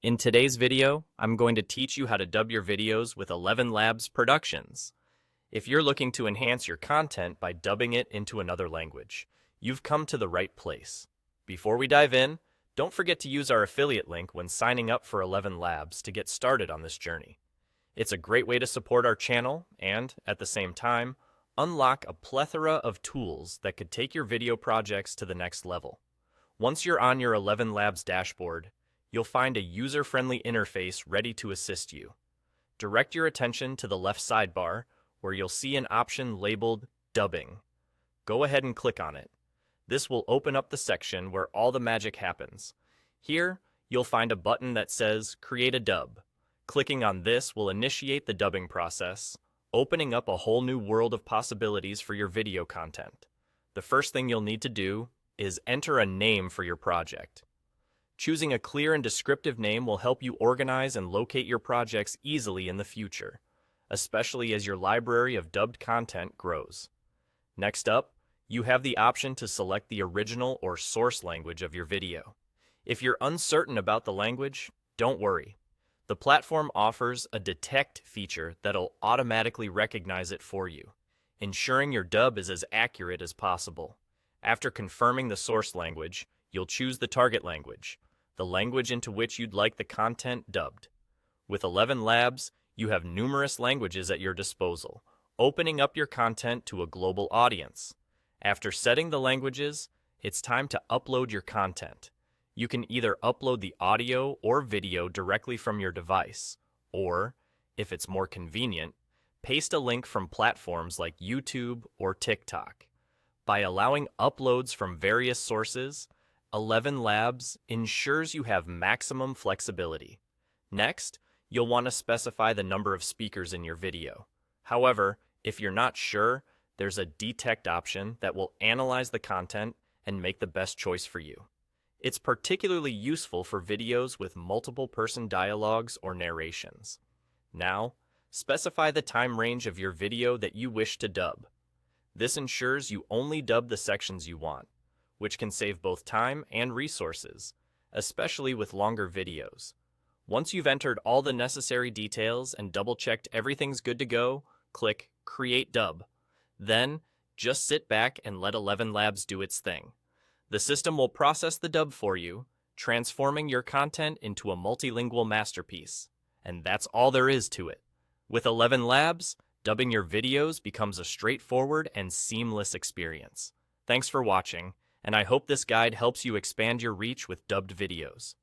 In today's video, I'm going to teach you how to dub your videos with ElevenLabs Productions. If you're looking to enhance your content by dubbing it into another language, you've come to the right place. Before we dive in, don't forget to use our affiliate link when signing up for ElevenLabs to get started on this journey. It's a great way to support our channel and, at the same time, unlock a plethora of tools that could take your video projects to the next level. Once you're on your ElevenLabs dashboard, you'll find a user-friendly interface ready to assist you. Direct your attention to the left sidebar, where you'll see an option labeled Dubbing. Go ahead and click on it. This will open up the section where all the magic happens. Here, you'll find a button that says Create a Dub. Clicking on this will initiate the dubbing process, opening up a whole new world of possibilities for your video content. The first thing you'll need to do is enter a name for your project. Choosing a clear and descriptive name will help you organize and locate your projects easily in the future, especially as your library of dubbed content grows. Next up, you have the option to select the original or source language of your video. If you're uncertain about the language, don't worry. The platform offers a detect feature that'll automatically recognize it for you, ensuring your dub is as accurate as possible. After confirming the source language, you'll choose the target language, the language into which you'd like the content dubbed. With ElevenLabs, you have numerous languages at your disposal, opening up your content to a global audience. After setting the languages, it's time to upload your content. You can either upload the audio or video directly from your device, or, if it's more convenient, paste a link from platforms like YouTube or TikTok. By allowing uploads from various sources, ElevenLabs ensures you have maximum flexibility. Next, you'll want to specify the number of speakers in your video. However, if you're not sure, there's a detect option that will analyze the content and make the best choice for you. It's particularly useful for videos with multiple person dialogues or narrations. Now, specify the time range of your video that you wish to dub. This ensures you only dub the sections you want, which can save both time and resources, especially with longer videos. Once you've entered all the necessary details and double-checked everything's good to go, click Create Dub. Then, just sit back and let ElevenLabs do its thing. The system will process the dub for you, transforming your content into a multilingual masterpiece. And that's all there is to it. With ElevenLabs, dubbing your videos becomes a straightforward and seamless experience. Thanks for watching, and I hope this guide helps you expand your reach with dubbed videos.